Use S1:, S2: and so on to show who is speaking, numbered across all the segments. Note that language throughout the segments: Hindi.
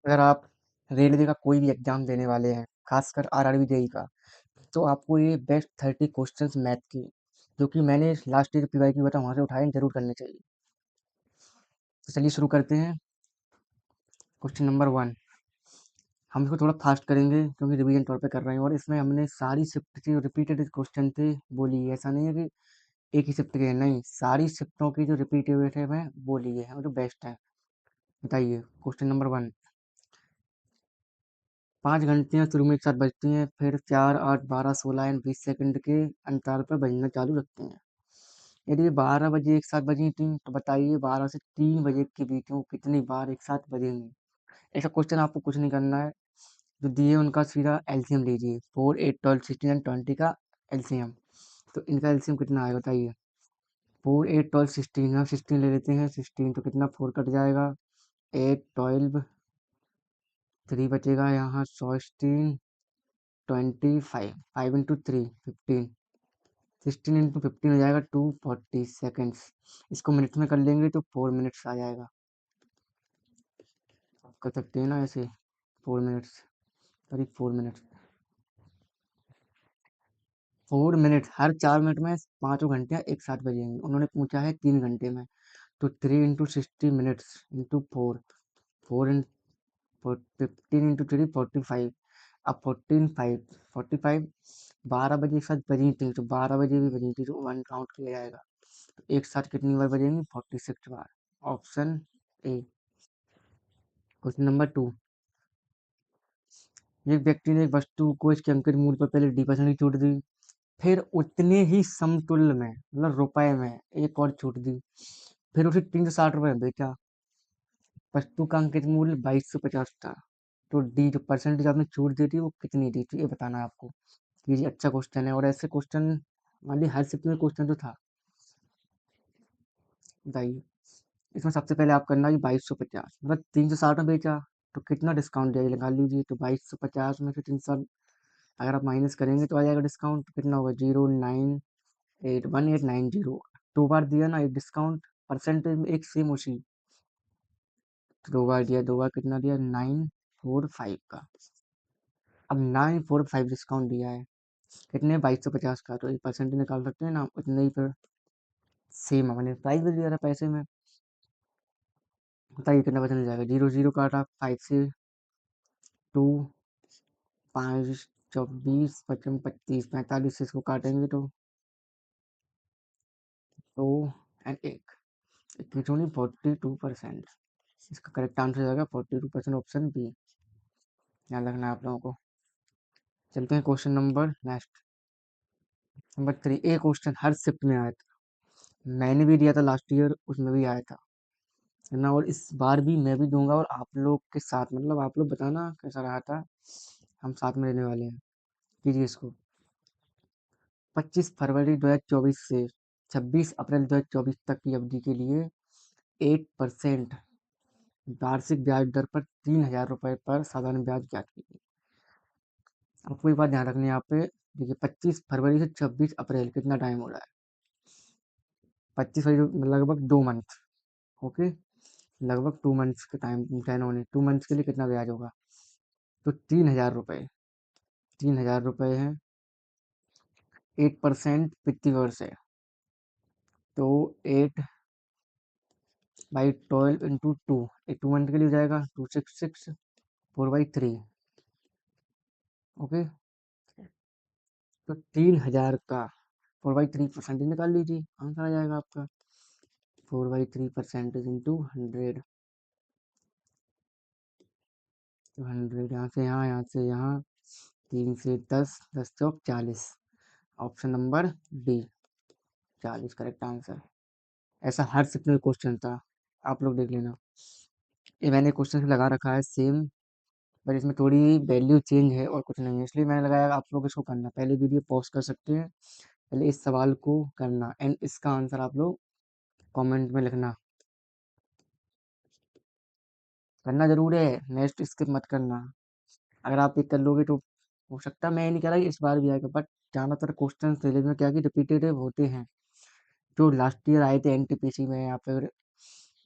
S1: अगर आप रेलवे का कोई भी एग्जाम देने वाले हैं, खासकर आरआरबी जेई का, तो आपको ये बेस्ट 30 क्वेश्चंस मैथ की, जो कि मैंने लास्ट ईयर पीवाई की हुआ था वहां से उठाए, जरूर करने चाहिए। तो चलिए शुरू करते हैं। Question number 1। हम इसको थोड़ा फास्ट करेंगे क्योंकि रिवीजन तौर पे कर रहे हैं, और इसमें हमने सारी शिफ्ट की रिपीटेड क्वेश्चन थे वो लिए। ऐसा नहीं है कि एक ही शिफ्ट के हैं, नहीं, सारी शिफ्टों की जो रिपीटेड है मैं वो लिए हैं और जो बेस्ट है। बताइए क्वेश्चन नंबर 1। 5 घंटियां शुरू में एक साथ बजती हैं, फिर 4, 8, 12, 16 एंड 20 सेकंड के अंतराल पर बजना चालू रखती हैं। यदि 12 बजे एक साथ बजी थी, तो बताइए 12 से 3 बजे के बीच में वो कितनी बार एक साथ बजेंगी। ऐसा क्वेश्चन आपको कुछ नहीं करना है, जो दिए उनका सीधा एलसीएम लीजिए। 4, 8, 12, 16 एंड 20 का एलसीएम। तो इनका एलसीएम कितना आएगा बताइए। 4, 8, 12, 16, हम 16 ले लेते हैं। 16 तो कितना, 4 कट जाएगा। 8, 12, 3 बचेगा यहाँ। 16, 25, 5 इंटू 3, 15। 16 इंटू 15 हो जाएगा 240 सेकेंड्स। इसको मिनट में कर लेंगे तो 4 मिनट्स आ जाएगा। आप कर सकते हैं ना ऐसे, 4 मिनट्स, करीब 4 मिनट्स। 4 मिनट, हर 4 मिनट में पाँचों घंटियाँ एक साथ बजेंगी। उन्होंने पूछा है 3 घंटे में, तो 3 इंटू 60 मिनट्स इंटू 4। 15 इंटू 3 45। अब 45, 12 बजे एक साथ बजी थी, तो 12 बजे भी बजी थी, तो 1 काउंट किया जाएगा। तो एक साथ कितनी बार बजेंगी, 46 बार। Option A. Question number 2। एक व्यक्ति ने एक वस्तु को इसके अंकित मूल्य पर पहले D% की छूट दी, फिर उतने ही समतुल्य में, मतलब रुपए में, एक और छूट दी, फिर उसे 360 रुपये में बेचा। वस्तु का अंकित मूल्य 2250 था, तो डी जो परसेंटेज आपने छूट दी थी वो कितनी दी थी, ये बताना है आपको। ये अच्छा क्वेश्चन है, और ऐसे क्वेश्चन वाली हर शिफ्ट में क्वेश्चन तो था। बताइए। इसमें सबसे पहले आप करना है 2250, मतलब 360 में बेचा, तो कितना डिस्काउंट दिया ये लगा लीजिए। तो 2250 में से 360 अगर आप माइनस करेंगे तो आ जाएगा डिस्काउंट, कितना होगा, 0981890। 2 बार दिया ना एक डिस्काउंट, परसेंटेज में एक सेम उसी। तो 2 बार दिया, 2 बार कितना दिया, 945 का। अब 945 डिस्काउंट दिया है, कितने, 2250 का, तो एक परसेंटेज निकाल सकते हैं ना, उतने ही पर सेम है, मैंने प्राइस भी दिया था पैसे में। बताइए कितना बचने जाएगा। 0 0 काटा 5 से, 2, 5, 24, 55, 25, 45 से इसको काटेंगे तो 2 एंड 1, इट ओनली 42%। इसका करेक्ट आंसर हो जाएगा 42%, ऑप्शन बी। ध्यान रखना है आप लोगों को। चलते हैं क्वेश्चन नंबर नेक्स्ट। नंबर 3। ए क्वेश्चन हर शिफ्ट में आया था, मैंने भी दिया था लास्ट ईयर, उसमें भी आया था, है ना, और इस बार भी मैं भी दूंगा, और आप लोग के साथ, मतलब आप लोग बताना कैसा रहा था, हम साथ में रहने वाले हैं। कीजिए इसको। 25 फरवरी 2024 से 26 अप्रैल 2024 तक की अवधि के लिए 8% वार्षिक ब्याज दर पर 3000 रुपये पर साधारण ब्याज ज्ञात कीजिए। आपको एक बात ध्यान रखनी है यहाँ पे। देखिए 25 फरवरी से 26 अप्रैल कितना टाइम हो रहा है, 25 फरवरी लगभग 2 मंथ। ओके, लगभग 2 मंथ्स का टाइम, 2 मंथ्स के लिए कितना ब्याज होगा, तो 3000 रुपये। 3000 रुपये है, 8% वित्तीय वर्ष है, तो 8/12 इंटू 2, 2 मंथ के लिए हो जाएगा 266, 4/3। ओके, तो 3000 का 4/3 परसेंटेज निकाल लीजिए, आंसर आ जाएगा आपका। 4/3 परसेंटेज इंटू 100, तो 100 यहाँ से यहाँ, यहाँ से यहाँ, 3 से 10, 10 चौक 40। Option number D, 40 correct answer. ऐसा हर शिफ्ट में क्वेश्चन था, आप लोग देख लेना। ये मैंने क्वेश्चन लगा रखा है सेम, पर इसमें थोड़ी वैल्यू चेंज है और कुछ नहीं है, इसलिए मैंने लगाया आप लोग इसको करना। पहले वीडियो पॉज कर सकते हैं, पहले इस सवाल को करना, एंड इसका आंसर आप लोग कमेंट में लिखना। करना जरूर है, नेक्स्ट स्किप मत करना। अगर आप ये कर लोगे तो हो सकता है, मैं ये नहीं कह रहा कि इस बार भी आएगा, बट ज़्यादातर क्वेश्चन सिलेबस में क्या कि रिपीटेटिव होते हैं, जो लास्ट ईयर आए थे एनटीपीसी में, या फिर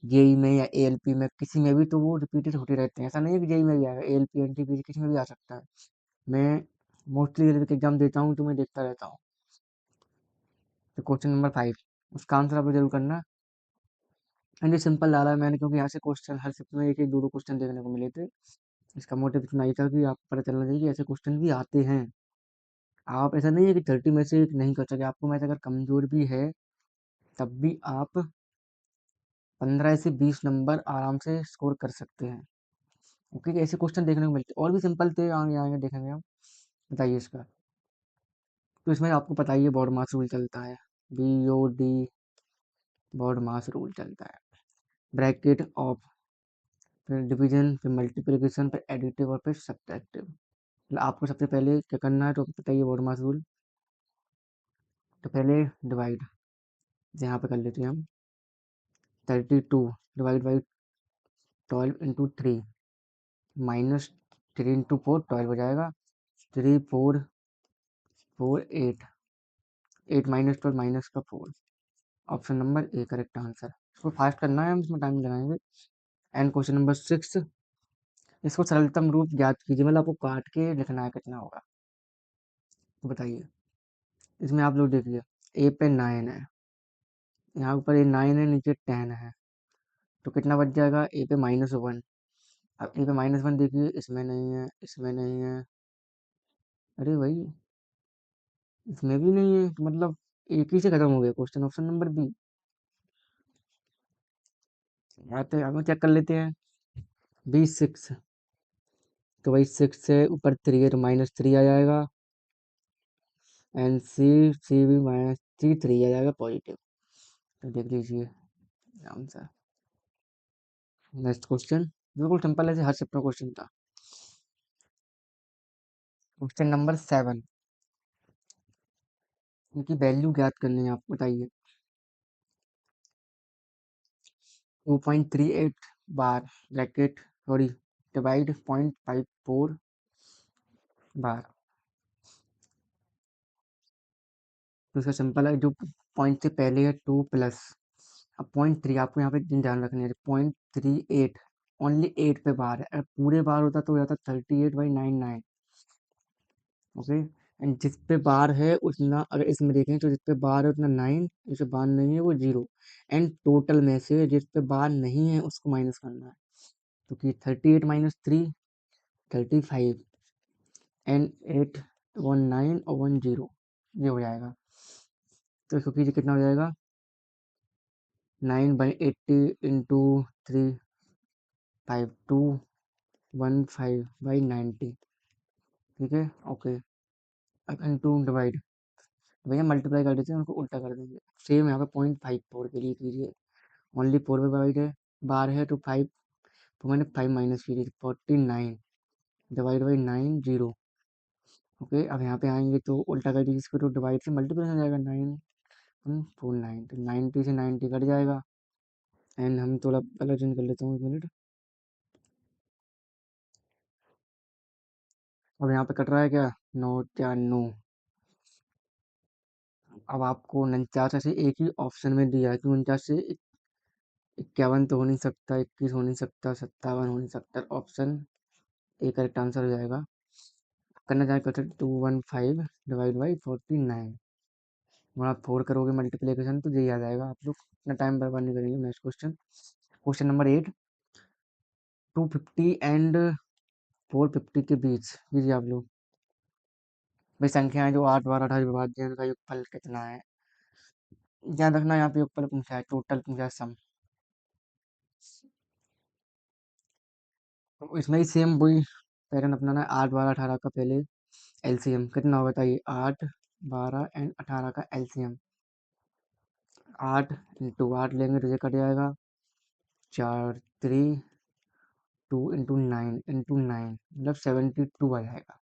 S1: जेई में या एएलपी में, किसी में भी तो वो रिपीटेड होते रहते हैं। ऐसा नहीं है कि जेई में भी आएगा, एएलपी एनटीपीसी किसी में भी आ सकता है। मैं मोस्टली रेलवे के एग्जाम देता हूँ तो मैं देखता रहता हूँ। तो क्वेश्चन नंबर 5, उसका आंसर आपको जरूर करना। एंड ये सिंपल डाला है मैंने क्योंकि यहाँ से क्वेश्चन हर शिफ्ट में एक एक दो दो क्वेश्चन देखने को मिले थे। इसका मोटिव इतना ही था कि आपको पता चलना चाहिए कि ऐसे क्वेश्चन भी आते हैं। आप ऐसा नहीं है कि 30 में से एक नहीं कर सके, आपको मैथ अगर कमजोर भी है तब भी आप 15 से 20 नंबर आराम से स्कोर कर सकते हैं। ओके, ऐसे क्वेश्चन देखने को मिलते और भी सिंपल थे, आगे आगे देखेंगे हम। बताइए इसका। तो इसमें आपको पता ही है बॉड मास रूल चलता है, BOD बॉड मास रूल चलता है। ब्रैकेट ऑफ, फिर डिवीजन, फिर मल्टीप्लिकेशन, फिर एडिटिव और फिर सब्ट्रैक्टिव। मतलब आपको सबसे पहले क्या करना है तो बताइए बॉड मास रूल। तो पहले डिवाइड, यहाँ पे कर लेते हैं हम 32 divide by 12 into 3 minus 3 into 4 12 हो जाएगा। 3 4 4 8, 8 माइनस 12 माइनस का 4। Option number A correct answer. इसको फास्ट करना है, हम इसमें टाइम लगाएंगे। एंड क्वेश्चन नंबर 6, इसको सरलतम रूप ज्ञात कीजिए, मतलब आपको काट के लिखना है कितना होगा। तो बताइए। इसमें आप लोग देखिए, ए पे 9 है, यहाँ ऊपर ये 9 है, नीचे 10 है, तो कितना बच जाएगा ए पे -1। अब ए पे -1 देखिए, इसमें नहीं है, इसमें नहीं है, अरे भाई इसमें भी नहीं है, तो मतलब एक ही से खत्म हो गया क्वेश्चन, ऑप्शन नंबर बी। आते हैं आगे, चेक कर लेते हैं। B6, तो भाई 6 से ऊपर 3 है तो -3 आ जाएगा। एंड सी भी -3 आ जाएगा पॉजिटिव। तो देख लीजिए आंसर। नेक्स्ट क्वेश्चन बिल्कुल सिंपल है, हर चैप्टर क्वेश्चन था। क्वेश्चन नंबर 7, इनकी वैल्यू ज्ञात करनी है, आपको बताइए। 2.38 बार ब्रैकेट, सॉरी, डिवाइड 0.54 बार। तो इसका सिंपल है, जो पॉइंट से पहले है 2 प्लस, अब 0.3 आपको यहाँ पे ध्यान रखनी है, 0.38 ओनली 8 पे बार है, अगर पूरे बार होता तो हो जाता 38/99। ओके, एंड जिस पे बार है उतना, अगर इसमें देखें तो जिस पे बार है उतना 9, जिस पे बार नहीं है वो 0। एंड टोटल में से जिस पे बार नहीं है उसको माइनस करना है। तो कि 38 -3 35, एंड 8 1 9 और 1 0, ये हो जाएगा। तो इसको कीजिए, कितना हो जाएगा 9/80 इंटू 35215/90। ठीक है, ओके। अब इंटू डिवाइड, भैया मल्टीप्लाई कर देते हैं, उनको उल्टा कर देंगे। सेम यहाँ पे 0.54 के लिए कीजिए, ओनली 4 पे डिवाइड है, बार है तो 5, तो मैंने 5 माइनस कीजिए 49 डिवाइड बाई 9 0। ओके, अब यहाँ पे आएंगे तो उल्टा कर दीजिए इसको, तो डिवाइड से मल्टीप्लाई हो जाएगा 9 49, तो 90 से 90 कट जाएगा। एंड हम थोड़ा कलर चेंज कर लेते हैं, 1 मिनट। अब यहाँ पे कट रहा है क्या, 9 4 9। अब आपको 49 से एक ही ऑप्शन में दिया है कि 49 से 51 तो हो नहीं सकता, 21 हो नहीं सकता, 57 हो नहीं सकता, ऑप्शन ए करेक्ट आंसर हो जाएगा। करना चाहे कर सकते 215 डिवाइड बाई 49। और आप 4 करोगे मल्टीप्लीकेशन तो यही आ जाएगा। आप लोग इतना टाइम बर्बाद नहीं करेंगे। Next question, question number 8, 250 and 450 के बीच लीजिए आप लोग। भाई संख्याएं जो 8 12 28 विभाज्य हैं, उनका योगफल कितना है। ध्यान रखना, यहाँ पे योगफल पूछा है, टोटल पूछा है, सम। तो इसमें ही सेम वही पैटर्न अपनाना है। 8 12 18 का पहले एलसीएम कितना होगा बताइए। 8 12 एंड 18 का एलसीएम 8 इंटू 8 लेंगे तो ये कट जाएगा 4 3 2 इंटू 9 मतलब 72 आ जाएगा।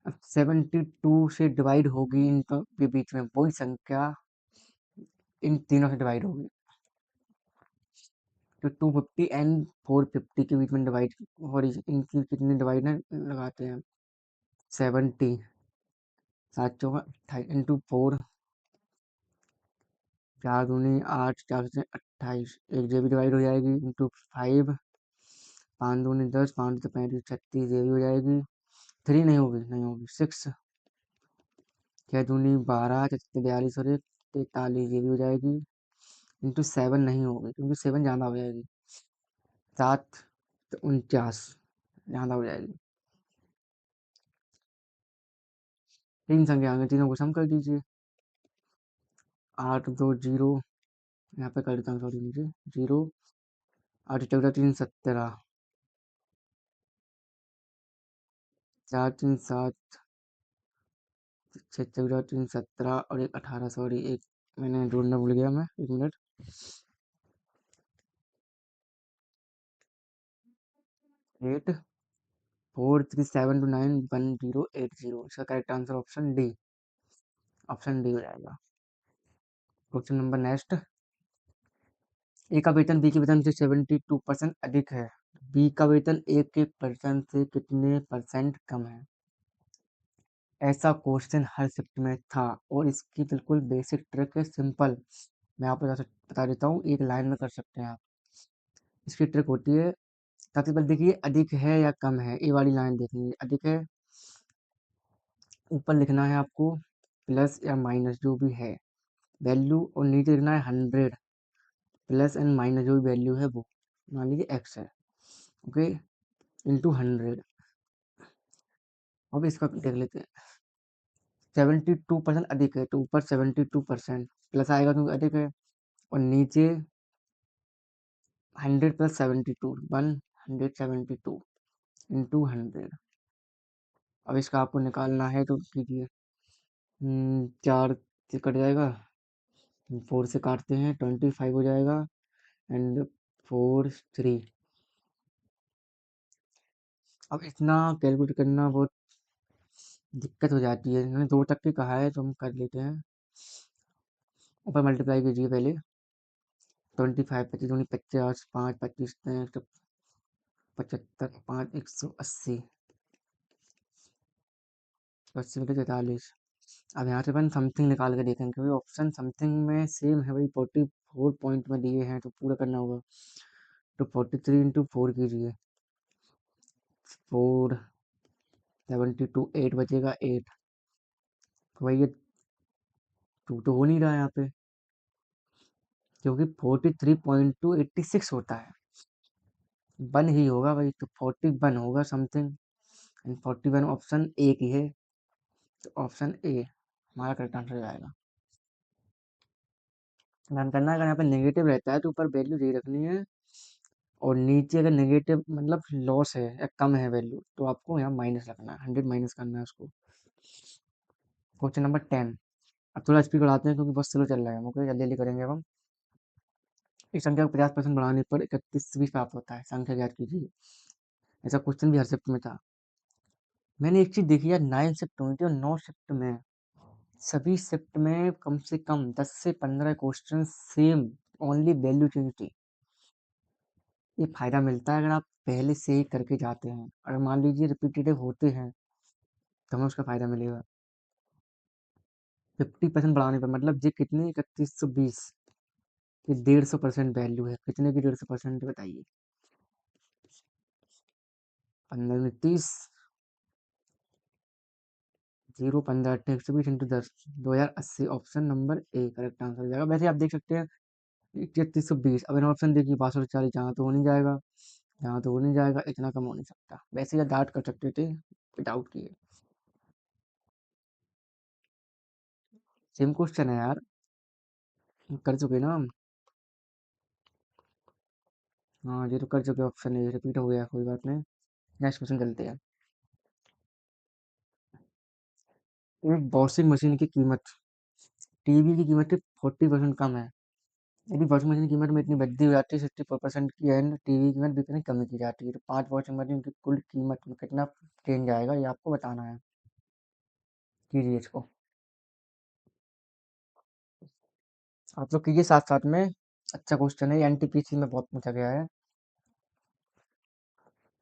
S1: अब 72 से डिवाइड होगी इनका के बीच में वही संख्या, इन तीनों से डिवाइड होगी। तो 250 एंड 450 के बीच में डिवाइड, और इनकी कितने डिवाइड है लगाते हैं 70, 7 चौका इंटू 4, 4 दूनी 8, 4 से 28 एक जे भी डिवाइड हो जाएगी इंटू 5, 5 दूनी 10, 5 तो 35 36 ये भी हो जाएगी। 3 नहीं होगी 6, 6 दूनी 12, 42 और 43 ये भी हो जाएगी। इंटू 7 नहीं होगी क्योंकि 7 ज़्यादा हो जाएगी। 7 तो 49 ज़्यादा हो जाएगी। 3 संख्या आगे, तीनों को सम कर दीजिए। 8 2 0, यहाँ पे कर देता हूँ, सॉरी नीचे 0, 8 14 3 17, 4 3 7, 6 14 3 17 और एक 18, सॉरी एक मैंने जोड़ना भूल गया मैं, 1 मिनट। 8 4 3 7 2 9 1 0 8 0, इसका correct answer option D, option D हो जाएगा। Question number next. ए का वेतन बी के वेतन से 72% अधिक है, बी का वेतन ए के परसेंट से कितने परसेंट कम है? ऐसा क्वेश्चन हर शिफ्ट में था और इसकी बिल्कुल बेसिक ट्रिक है, सिंपल। मैं आपको बता देता हूँ, एक लाइन में कर सकते हैं आप। इसकी ट्रिक होती है, सबसे पहले देखिए अधिक है या कम है, ये वाली लाइन देखनी है। अधिक है, ऊपर लिखना है आपको प्लस या माइनस जो भी है वैल्यू, और नीचे लिखना है 100 प्लस एंड माइनस जो भी वैल्यू है वो, मान लीजिए एक्स है, ओके, इंटू 100। अब इसका देख लेते हैं। 72% अधिक है तो ऊपर 72% प्लस आएगा क्योंकि अधिक है, और नीचे 100 प्लस 72 172 इंटू 100। अब इसका आपको निकालना है तो कीजिए। 4 से कट जाएगा, 4 से काटते हैं 25 हो जाएगा, एंड 4 3। अब इतना कैलकुलेट करना बहुत दिक्कत हो जाती है, इन्होंने 2 तक के कहा है तो हम कर लेते हैं। ऊपर मल्टीप्लाई कीजिए पहले, 25 25 दूनी 50, 5 25 75, 5 180, 80 में 43। अब यहाँ से अपन समथिंग निकाल के देखेंगे क्योंकि ऑप्शन समथिंग में सेम है भाई, 44 पॉइंट में दिए हैं तो पूरा करना होगा। तो 43 इंटू 4 कीजिए, 4 72, 8 बचेगा 8, तो भाई ये 2 तो हो नहीं रहा है यहाँ पे, क्योंकि 43.2 86 होता है, 1 ही होगा भाई, तो 41 होगा समथिंग, एंड 41 ऑप्शन ए की है, तो ऑप्शन ए हमारा करेक्ट आंसर जाएगा। ध्यान करना है, अगर यहाँ पे नेगेटिव रहता है तो ऊपर वैल्यू दे रखनी है, और नीचे अगर नेगेटिव मतलब लॉस है या कम है वैल्यू तो आपको यहाँ माइनस रखना है, 100 माइनस करना है उसको। Question number 10। अब थोड़ा स्पीड बढ़ाते हैं क्योंकि बहुत स्लो चल रहा है, ओके जल्दी जल्दी करेंगे अब हम। एक संख्या को 50% बढ़ाने पर 31 प्राप्त होता है, संख्या ज्ञात कीजिए। ऐसा क्वेश्चन भी हर शिफ्ट में था। मैंने एक चीज देखी यार, 9 शिफ्ट हुई थी और 9 शिफ्ट में सभी शिफ्ट में कम से कम 10 से 15 question same, only value change थी। ये फायदा मिलता है अगर आप पहले से ही करके जाते हैं, अगर मान लीजिए रिपीटेटिव होते हैं तो हमें उसका फायदा मिलेगा। 50% बढ़ाने पर मतलब ये कितनी 3120 की 150% वैल्यू है, कितने की 150% बताइए। 15 में 30, 0 15 120 into 10, 2080, option number A correct answer हो जाएगा। वैसे आप देख सकते हैं 3120, अब इन ऑप्शन देखिए 6240, जहाँ तो हो नहीं जाएगा, जहाँ तो हो नहीं जाएगा, इतना कम हो नहीं सकता। वैसे ये डाउट कर सकते थे, डाउट किए। सेम क्वेश्चन है यार, कर चुके ना हम। हाँ ये तो कर चुके, ऑप्शन है रिपीट हो गया, कोई बात नहीं। नेक्स्ट क्वेश्चन चलते हैं। एक वॉशिंग मशीन की कीमत टीवी की कीमत से 40% कम है, यदि वॉशिंग मशीन की कीमत में इतनी वृद्धि हो जाती है 64% की, एंड टीवी की कीमत भी इतनी कमी की जाती है, तो 5 वॉशिंग मशीन की कुल कीमत में कितना चेंज आएगा ये आपको बताना है। कीजिए इसको, आप लोग कीजिए साथ साथ में। अच्छा क्वेश्चन है, एनटीपीसी में बहुत पूछा गया है,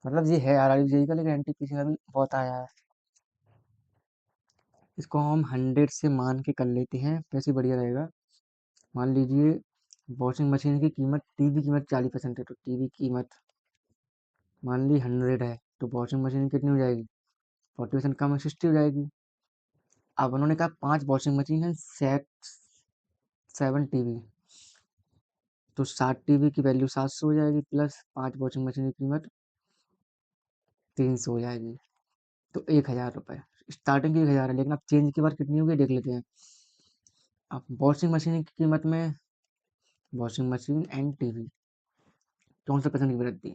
S1: मतलब ये है आरआरबी जेई का, लेकिन एनटीपीसी में भी बहुत आया है। इसको हम 100 से मान के कर लेते हैं, वैसे बढ़िया रहेगा। मान लीजिए वॉशिंग मशीन की कीमत, टीवी की कीमत 40% है, तो टीवी की कीमत मान ली 100 है, तो वॉशिंग मशीन कितनी हो जाएगी? 40% कम है, 60 हो जाएगी। अब उन्होंने कहा 5 वॉशिंग मशीन है, सेट 7 टीवी, तो 7 टीवी की वैल्यू 700 हो जाएगी, प्लस 5 वॉशिंग मशीन की कीमत 300 हो जाएगी, तो 1000 रुपये। स्टार्टिंग की 1000 है, लेकिन अब चेंज की बार कितनी होगी देख लेते हैं। अब वॉशिंग मशीन की कीमत में, वॉशिंग मशीन एंड टीवी 64% की वृद्धि,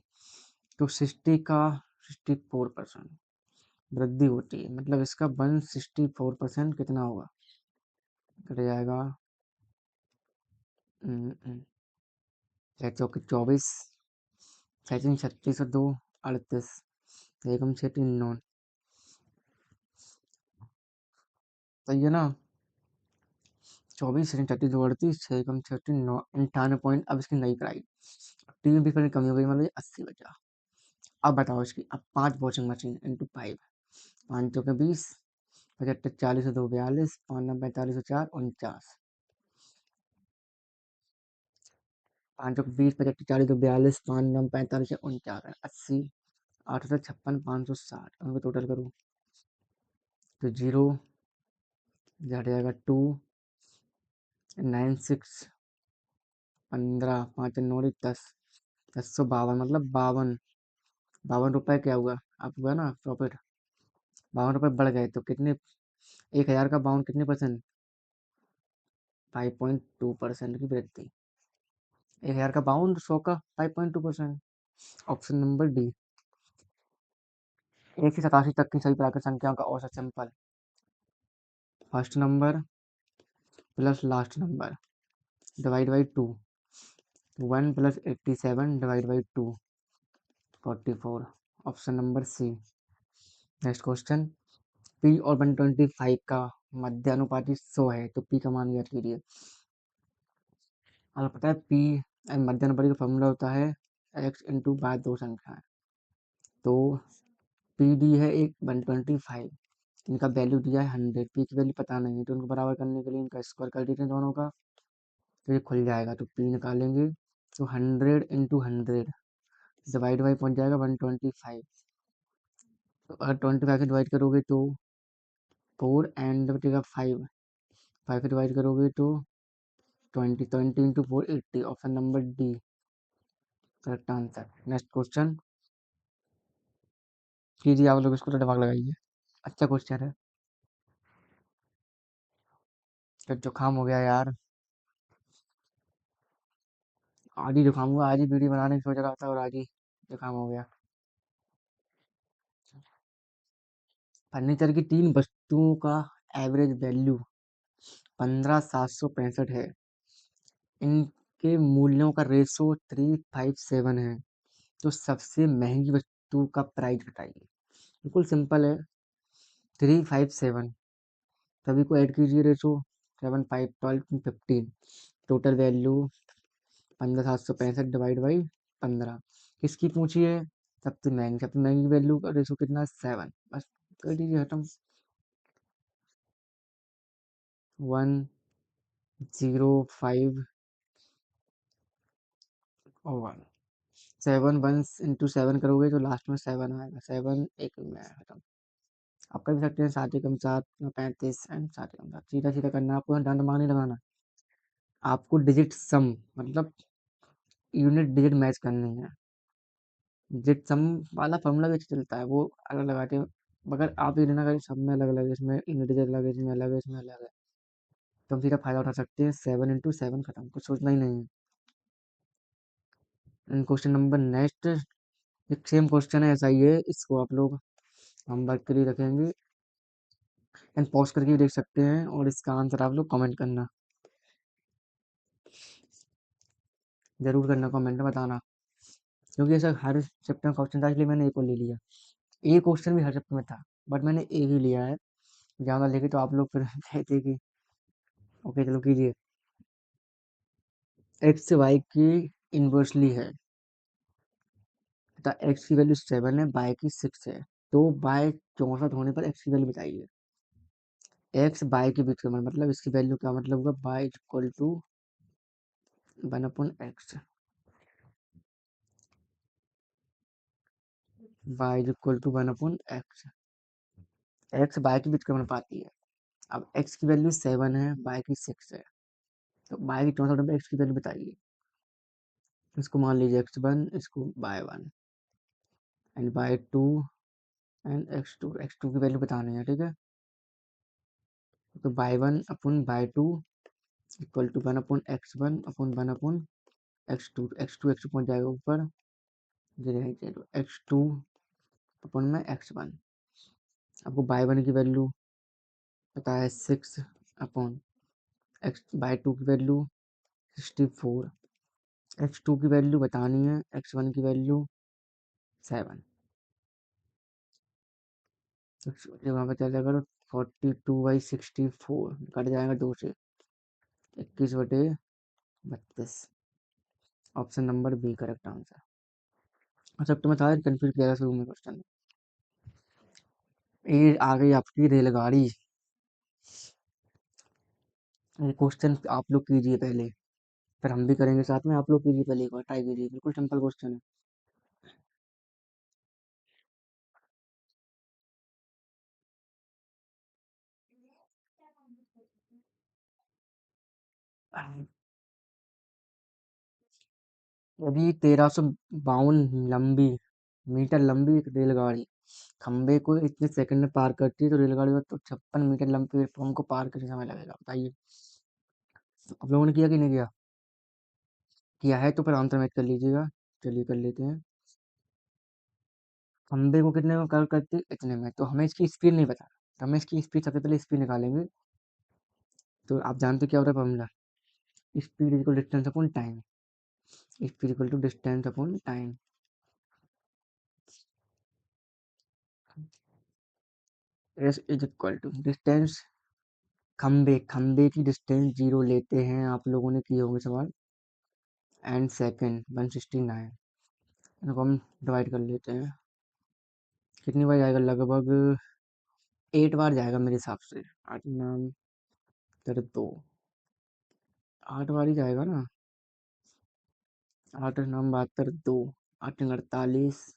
S1: तो 60 का 64% वृद्धि होती है, मतलब इसका 164% कितना होगा? कट जाएगा, छः चौके 24, छः 36 और 2 38, एकम 6 3 9, सही है ना? 24 36 2 38, 6 एकम 6 3 9, 98 पॉइंट। अब इसकी नई प्राइस टीवी भी फिर कमी हो गई, मतलब 80 बचा। अब बताओ इसकी, अब 5 वॉशिंग मशीन इंटू 5, 5 चौके 20, 75 40 और 2 42, 5 9 45 और 4 49, 5 चौके 20, 75 40 और 42, 5 9 45 और 49, 80, 856 560, उनको टोटल करूँ तो 0 हट जाएगा, 2 9 6 15, 5 9 10, 1052, मतलब 52 रुपये क्या हुआ? अब हुआ ना प्रॉफिट, 52 रुपये बढ़ गए, तो कितने? 1000 का 52 कितने परसेंट? 5.2% की वृद्धि। 1000 का 52, 100 का 5.2%। Option number D. 1 से 87 तक की सभी प्राकृत संख्याओं का औसत simple, first number plus last number divide by 2, 1 plus 87 divide by 2, 44, option number C. Next question, P और 125 का मध्यानुपाती 100 है, तो पी का मान ज्ञात कीजिए। अगर पता है पी मध्यानुपाती का फॉर्मूला होता है एक्स इंटू बाय दो संख्याएं, तो पी डी है एक 125, इनका वैल्यू दिया है 100, पी की वैल्यू पता नहीं है, तो उनको बराबर करने के लिए इनका स्क्वायर कर देते हैं दोनों का, तो ये खुल जाएगा, तो पी निकालेंगे तो 100 × 100 डिवाइड बाई पहुंच जाएगा 125, तो अगर 25 से डिवाइड करोगे तो 4 एंड बचेगा 5, 5 से डिवाइड करोगे तो 20 into 4 80, option number D correct answer. Next question कीजिए, आप लोग इसको तो दिमाग लगाइए, अच्छा क्वेश्चन है। तो जुकाम हो गया यार, आज ही जुकाम हुआ, आज ही वीडियो बनाने की सोच रहा था और आज ही जुकाम हो गया। फर्नीचर की 3 वस्तुओं का एवरेज वैल्यू 15,765 है, इनके मूल्यों का रेशो 357 है, तो सबसे महंगी वस्तु का प्राइस बताइए। बिल्कुल सिंपल है, 357, सभी को ऐड कीजिए, ratio 7 5 12 15, total value 15,765 divide by 15। किसकी पूछी है? सबसे महंगी वैल्यू का रेशो कितना? 7, बस कर दीजिए खत्म। 105 और 1, 7 वन इंटू 7 करोगे तो लास्ट में 7 आएगा, 7 एक में आएगा खत्म। आप कर भी सकते हैं 7 एकम 7 35 एंड 7 एकम 7, सीधा सीधा करना है आपको, डंड दिमाग नहीं लगाना। आपको डिजिट सम, मतलब यूनिट डिजिट मैच करनी है, डिजिट सम वाला फॉर्मूला भी अच्छा चलता है, वो अलग लगाते हैं, मगर आप ये लेना अगर सब में अलग अलग है, इसमें यूनिट डिजिट अलग है, इसमें अलग है, इसमें अलग है, तो हम सीधा फायदा उठा सकते हैं, 7 इंटू 7 खत्म, कुछ सोचना ही नहीं है। क्वेश्चन नंबर नेक्स्ट, एक सेम क्वेश्चन है, ऐसा ही है, इसको आप लोग हम वर्क के लिए रखेंगे एंड पॉज करके भी देख सकते हैं, और इसका आंसर आप लोग कमेंट करना, जरूर करना, कमेंट में बताना, क्योंकि ऐसा हर चैप्टर में क्वेश्चन था, इसलिए मैंने एक को ले लिया। एक क्वेश्चन भी हर चैप्टर में था, बट मैंने एक ही लिया है, ज़्यादा लेके तो आप लोग फिर कहते कि ओके चलो कीजिए। एक्स वाई की इन्वर्सली है, तथा एक्स की वैल्यू 7 है, वाई की 6 है, तो बाय 64 होने पर एक्स की वैल्यू बताइए। एक्स बाय के बीच का मतलब इसकी वैल्यू क्या मतलब होगा? Y equal to 1/x, y is equal to 1/x। x y के बीच का बन पाती है। अब x की वैल्यू 7 है, y की 6 है, तो y की 64 में x की वैल्यू बताइए। इसको मान लीजिए x1, इसको y1 and y2 and x2 की वैल्यू बतानी है, ठीक है। तो y1 upon y2 equal to 1/x1 upon 1/x2, x2 पहुंच जाएगा ऊपर 0 x2 अपन में x1। आपको y1 की वैल्यू पता है 6 अपॉन x, y2 की वैल्यू 64, x2 की वैल्यू बतानी है, x1 की वैल्यू 7। तो वहाँ पर चला जाएगा 42/64 कट जाएगा 2 से, 21/32। Option number B correct answer. अच्छा तुम्हें था कंफ्यूज किया शुरू में क्वेश्चन। ये आ गई आपकी रेलगाड़ी। ये क्वेश्चन आप लोग कीजिए पहले, फिर हम भी करेंगे साथ में। आप लोग कीजिए पहले, एक बार ट्राई कीजिए, बिल्कुल सिंपल क्वेश्चन है। यदि 1352 लंबी मीटर लंबी एक रेलगाड़ी खंबे को इतने सेकंड में पार करती है, तो रेलगाड़ी को तो 56 मीटर लंबे प्लेटफॉर्म को पार करने समय लगेगा, बताइए। आप लोगों ने किया कि नहीं किया? किया है तो फिर आंसर मैच कर लीजिएगा। चलिए कर लेते हैं। खंबे को कितने में कवर करती है? इतने में। तो हमें इसकी स्पीड नहीं पता, तो हमें इसकी स्पीड सबसे पहले स्पीड निकालेंगे। तो आप जानते हो क्या हो रहा है formula? Speed equal distance upon time. Speed equal to distance upon time. S is equal to distance, खंबे खंबे की डिस्टेंस 0 लेते हैं, आप लोगों ने किए होंगे सवाल, एंड सेकंड 169। इनको हम डिवाइड कर लेते हैं। कितनी बार जाएगा? लगभग 8 बार जाएगा मेरे हिसाब से। 8 नाम तर 2, 8 बार ही जाएगा ना। 8 नाम 72, 2 8 48,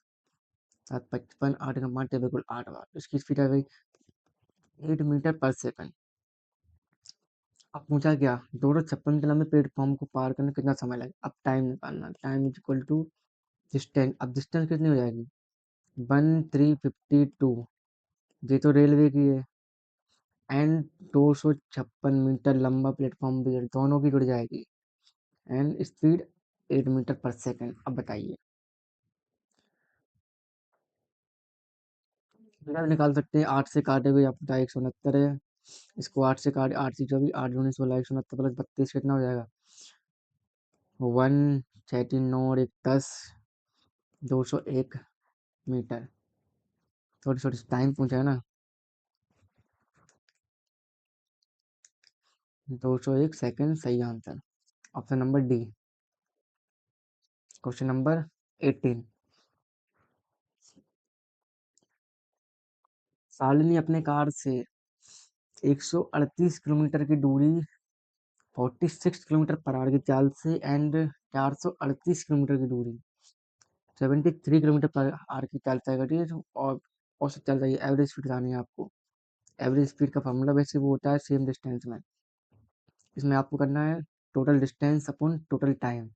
S1: 7 55, 8 का 5 बिल्कुल 8 बार। इसकी स्पीड आ गई 8 मीटर पर सेकंड। अब पूछा क्या? 256 लंबे प्लेटफॉर्म को पार करने में कितना समय लगेगा? अब टाइम निकालना। Time is equal to distance. अब डिस्टेंस कितनी हो जाएगी? 1352, ये तो रेलवे की है, एंड 256 मीटर लंबा प्लेटफॉर्म भी है, दोनों की जुड़ जाएगी, एंड स्पीड 8 मीटर पर सेकंड। अब बताइए। बिना भी निकाल सकते हैं, 8 से काटे हुए आपका 169 है। इसको 8 से काटे, 8 से 24, 8 दूनी 16, 169 प्लस 32 कितना हो जाएगा? 1 6 9 और 1 10, 201 मीटर। थोड़ी थोड़ी टाइम पूछा है ना। 201 सेकंड सही answer. Option number D. Question number 18। Shalini अपने कार से 138 किलोमीटर की दूरी 46 किलोमीटर पर आवर की चाल से एंड 438 किलोमीटर की दूरी 73 किलोमीटर पर आवर की चाल तय करी है। और औसत चाल चाहिए, एवरेज स्पीड बतानी है आपको। एवरेज स्पीड का फॉर्मूला वैसे वो होता है सेम डिस्टेंस में। इसमें आपको करना है total distance upon total time.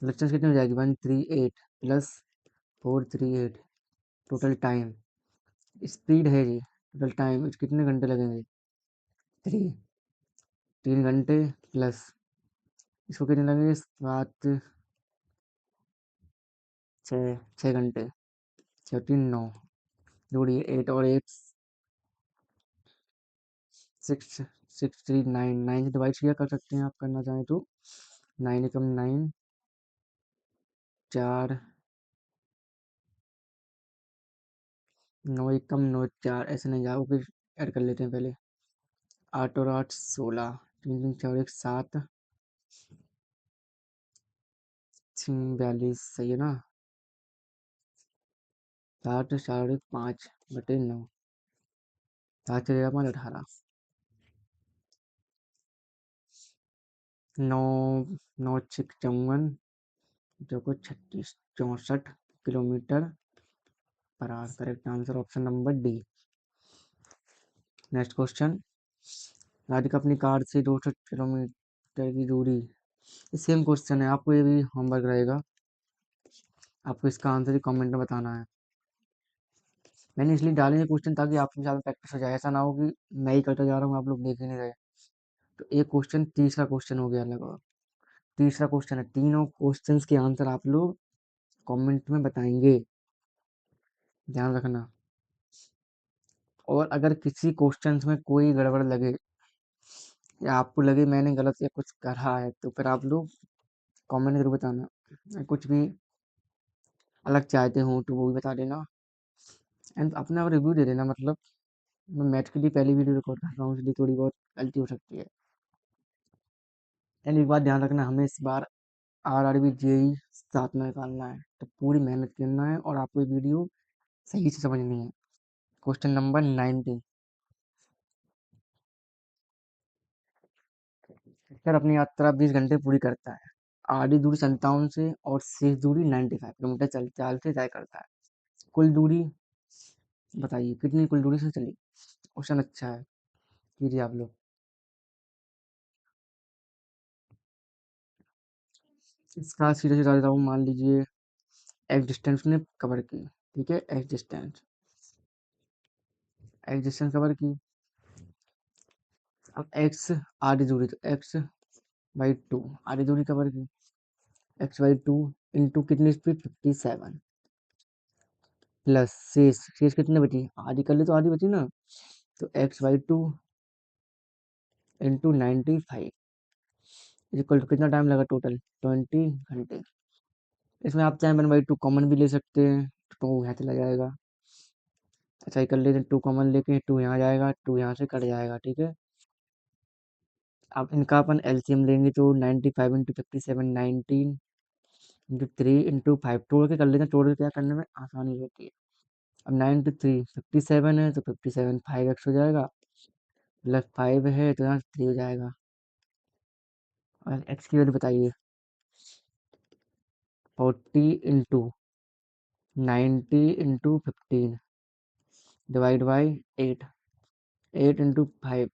S1: Distance कितनी हो जाएगी? 138 प्लस 438 टोटल टाइम। स्पीड है जी, टोटल टाइम कितने घंटे लगेंगे? 3, 3 घंटे प्लस इसको कितने लगेंगे? 7, 6 घंटे। 9 जोड़िए 8 और 8, 6, 6 3 9, 9 से डिवाइड किया कर सकते हैं आप करना चाहें तो। 9 एकम 9, 4, 9 एकम 9 4, ऐसे नहीं जाओ, फिर ऐड कर लेते हैं पहले। 8 और 8 16, 3 3 4 1 7, 42 सही है ना। 7 4 1 5/9, 7 4 5 18। नौ, नौ छिक 54, जो को 36 64 kilometre per hour. Correct answer option number D. Next question, Radhika अपनी कार से 200 किलोमीटर की दूरी। सेम क्वेश्चन है, आपको ये भी होमवर्क रहेगा, आपको इसका आंसर ही कमेंट में बताना है। मैंने इसलिए डाले ये क्वेश्चन ताकि आपके साथ प्रैक्टिस हो जाए, ऐसा ना हो कि मैं ही करता जा रहा हूँ आप लोग देख ही नहीं रहे। तो एक क्वेश्चन, तीसरा क्वेश्चन हो गया लगभग। तीसरा क्वेश्चन है, तीनों क्वेश्चंस के आंसर आप लोग कमेंट में बताएंगे, ध्यान रखना। और अगर किसी क्वेश्चंस में कोई गड़बड़ लगे या आपको लगे मैंने गलत या कुछ करा है तो फिर आप लोग कमेंट जरूर बताना। कुछ भी अलग चाहते हो तो वो भी बता देना, एंड अपना रिव्यू दे देना। मतलब मैं मैथ के लिए पहली वीडियो रिकॉर्ड कर रहा हूँ, इसलिए थोड़ी बहुत गलती हो सकती है। एंड एक बात ध्यान रखना, हमें इस बार RRB जेई साथ में निकालना है, तो पूरी मेहनत करना है और आपको ये वीडियो सही से समझनी है। क्वेश्चन नंबर 90, सर अपनी यात्रा 20 घंटे पूरी करता है, आधी दूरी 57 से और शेष दूरी 95 किलोमीटर चल चाल से तय करता है। कुल दूरी बताइए कितनी कुल दूरी से चली। क्वेश्चन अच्छा है, कीजिए आप लोग। इसका सीधे सीधा देता हूँ, मान लीजिए एक्स डिस्टेंस ने कवर की, ठीक है, एक्स डिस्टेंस कवर की। अब एक्स आधी दूरी, तो x/2 आधी दूरी कवर की, x/2 इंटू कितनी स्पीड 57 प्लस शेष कितने बची, आधी कर ले तो आधी बची ना, तो x/2 इंटू 95 इक्वल टू कितना टाइम लगा टोटल 20 घंटे। इसमें आप चाहे 1/2 कॉमन भी ले सकते हैं, तो 2 यहाँ चला जाएगा। अच्छा ये कर लेते हैं, 2 कॉमन लेके 2 यहाँ जाएगा, 2 यहाँ से कट जाएगा, ठीक है। अब इनका अपन एलसीएम लेंगे तो 95 इंटू 57 19 इंटू 3 इंटू 5 तोड़ के कर लेते हैं, तोड़ के क्या करने में आसानी होती है। अब 9 इंटू 3 57 है, तो 57 5x हो जाएगा, प्लस 5 है तो यहाँ 3 हो जाएगा। और एक्स की वैल्यू बताइए, 40 into 90 into 15 divide by 8, 8 into 5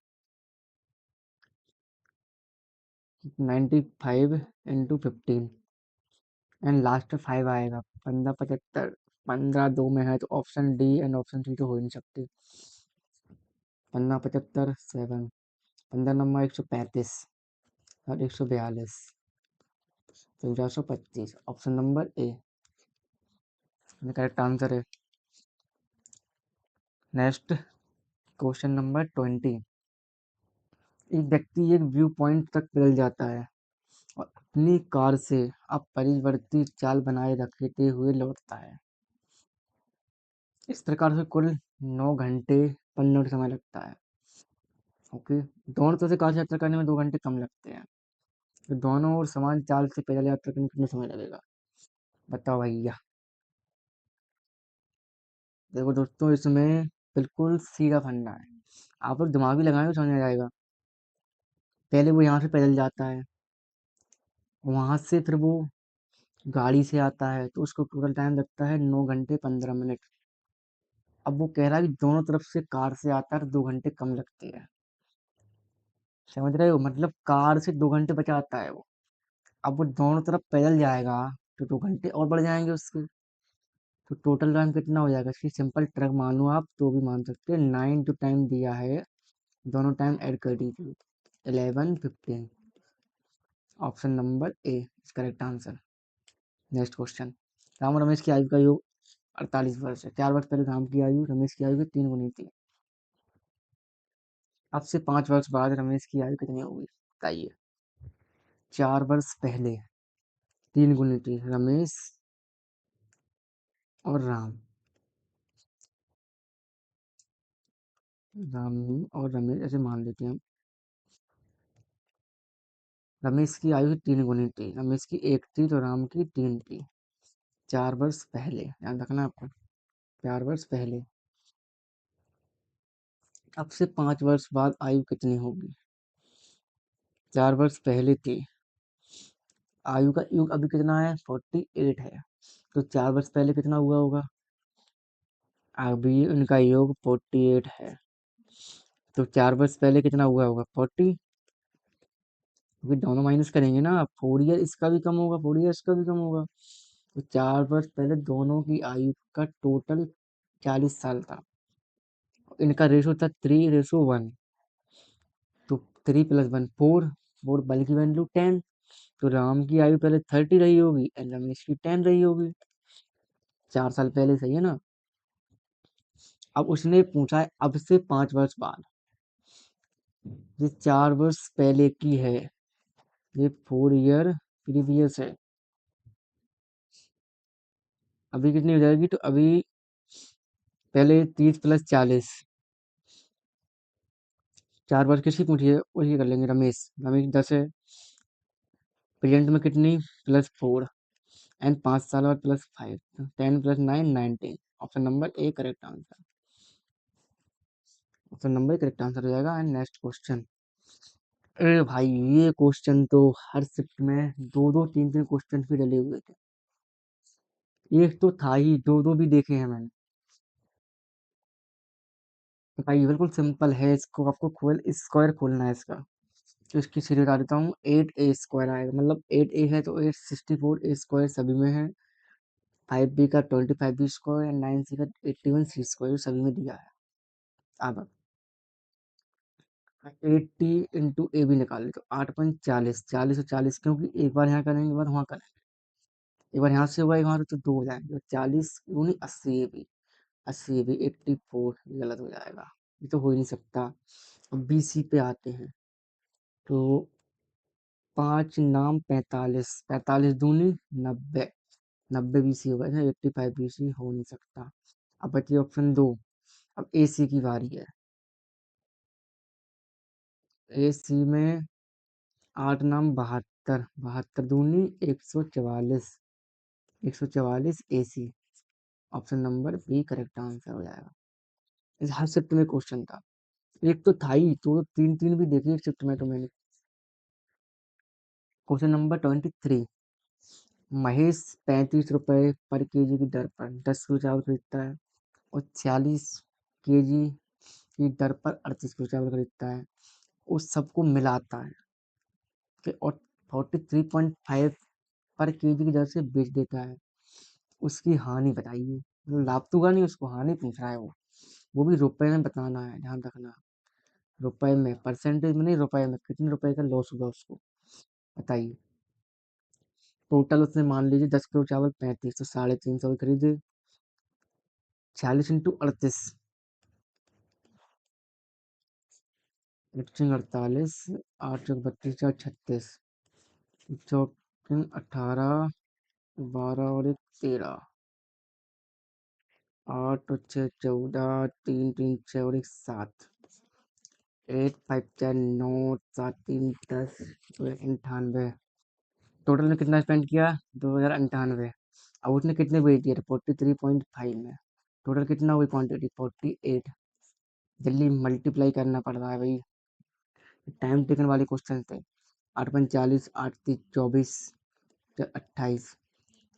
S1: 95 into 15 and last में 5 आएगा, 15 75। 15 2 में है तो option D and option C तो हो ही नहीं सकती। 15 75 7, 15 नंबर 135 और 142, 1425, option number A correct answer है। नेक्स्ट क्वेश्चन नंबर 20, एक व्यक्ति एक व्यू पॉइंट तक पैदल जाता है और अपनी कार से अपरिवर्तित चाल बनाए रखते हुए लौटता है। इस प्रकार से कुल 9 घंटे 15 मिनट समय लगता है। ओके, दोनों तरह से कार से यात्रा करने में 2 घंटे कम लगते हैं, तो दोनों और समान चाल से पैदल यात्रा करने में कितना समय लगेगा, बताओ भैया। देखो दोस्तों, इसमें बिल्कुल सीधा फंडा है, आप लोग दिमाग भी लगाएंगे तो समझ में आ जाएगा। पहले वो यहाँ से पैदल जाता है, वहां से फिर वो गाड़ी से आता है, तो उसको टोटल टाइम लगता है 9 घंटे 15 मिनट। अब वो कह रहा है कि दोनों तरफ से कार से आता है तो 2 घंटे कम लगते हैं। समझ रहे हो, मतलब कार से 2 घंटे बचाता है वो। अब वो दोनों तरफ पैदल जाएगा तो 2 घंटे और बढ़ जाएंगे उसके, तो टोटल टाइम कितना हो जाएगा। इसकी सिंपल ट्रक मानो आप तो भी मान सकते हैं, 9 जो टाइम दिया है दोनों टाइम ऐड कर दीजिए, 11 15, option number A is correct answer. Next question, Ram और रमेश की आयु का योग 48 वर्ष है। 4 वर्ष पहले राम की आयु रमेश की आयु की 3 गुनी थी। अब से 5 वर्ष बाद रमेश की आयु कितनी होगी, बताइए। 4 वर्ष पहले 3 गुनी थी रमेश और राम, राम और रमेश ऐसे मान लेते हैं। रमेश की आयु 3 गुनी थी, रमेश की 1 थी तो राम की 3 थी। 4 वर्ष पहले, ध्यान रखना आपको, 4 वर्ष पहले। अब से 5 वर्ष बाद आयु कितनी होगी, 4 वर्ष पहले थी। आयु का युग अभी कितना है? 48 है। तो 4 वर्ष पहले कितना हुआ होगा? अभी उनका योग 48 है। तो 4 वर्ष पहले कितना हुआ होगा? 40। क्योंकि दोनों माइनस करेंगे ना, 4 ईयर इसका भी कम होगा, 4 ईयर इसका भी कम होगा। तो 4 वर्ष पहले दोनों की आयु का टोटल 40 साल था। इनका रेशो था 3:1। तो 3 + 1 4। 4 बल की वैल्यू 10। तो राम की आयु पहले 30 रही होगी एंड रमेश की 10 रही होगी। 4 साल पहले, सही है ना? अब उसने पूछा है अब से 5 वर्ष बाद। ये 4 वर्ष पहले की है। ये 4 ईयर प्रीवियस है। अभी कितनी हो जाएगी? तो अभी पहले 30 + 40। 4 वर्ष किसकी पूछी है? वही कर लेंगे, रमेश। रमेश 10 है। प्रेजेंट में कितनी? +4। एंड 5 साल बाद +5। 10 + 9 19। Option number A correct answer. Option number A correct answer हो जाएगा। And next question. अरे भाई, ये क्वेश्चन तो हर शिफ्ट में दो दो तीन तीन क्वेश्चन भी डले हुए थे। एक तो था ही, दो दो भी देखे हैं मैंने। तो भाई बिल्कुल सिंपल है, इसको आपको खोल स्क्वायर खोलना है इसका। तो इसकी सीरीज बता देता हूँ। 8a² आएगा, मतलब 8a है तो 864a² सभी में है। 5b का 25b² एंड 9c का 81c² सभी में दिया है। अब 80 इंटू ए भी निकाल ले तो 8 × 40। 40 और 40, क्योंकि एक बार यहाँ करेंगे, एक बार वहाँ करेंगे। एक बार यहाँ से हुआ, एक बार तो दो हो जाएंगे। 40 दूनी 80 ए बी। 80 ए बी 84, ये गलत हो जाएगा। ये तो हो ही नहीं सकता। अब बी सी पे आते हैं। तो 5 नाम 45। 45 दूनी 90। 90 बीसी होगा ना, 85 बीसी हो नहीं सकता। अब बची ऑप्शन 2। अब ए सी की बारी है। ए सी में 8 नाम 72। 72 दूनी 144। 144 A C. Option number B correct answer हो जाएगा। इस हर शिफ्ट में क्वेश्चन था। एक तो था ही, तो तीन तीन भी देखी एक शिफ्ट में तो मैंने। Question number 23। महेश 35 रुपए पर केजी की दर पर 10 किलो चावल खरीदता है और 46 केजी की दर पर 38 किलो चावल खरीदता है। उस सबको मिलाता है और 43.5 पर केजी की दर से बेच देता है। उसकी हानि बताइए। मतलब लाभ तो हुआ नहीं, उसको हानि पूछ रहा है वो भी रुपए में बताना है, ध्यान रखना। रुपए में, परसेंटेज में नहीं, रुपए में कितने रुपए का लॉस होगा उसको बताइए। टोटल उसने मान लीजिए 10 किलो चावल 35, तो 350 की खरीदे। 46 × 38। 48। 8 × 32 = 36। चौक 18, 12 और 1 13। 8 और 6 14, 3 3 6 और 1 7। 8 5 4 9, 7 3 10, 98। टोटल में कितना स्पेंड किया? 2098। अब उसने कितने बेच दिए? 43.5 में। टोटल कितना हुई क्वांटिटी? 48। जल्दी मल्टीप्लाई करना पड़ रहा है भाई। टाइम टेकन वाले क्वेश्चन थे। 8 × 45, 8 × 3 = 24, 28।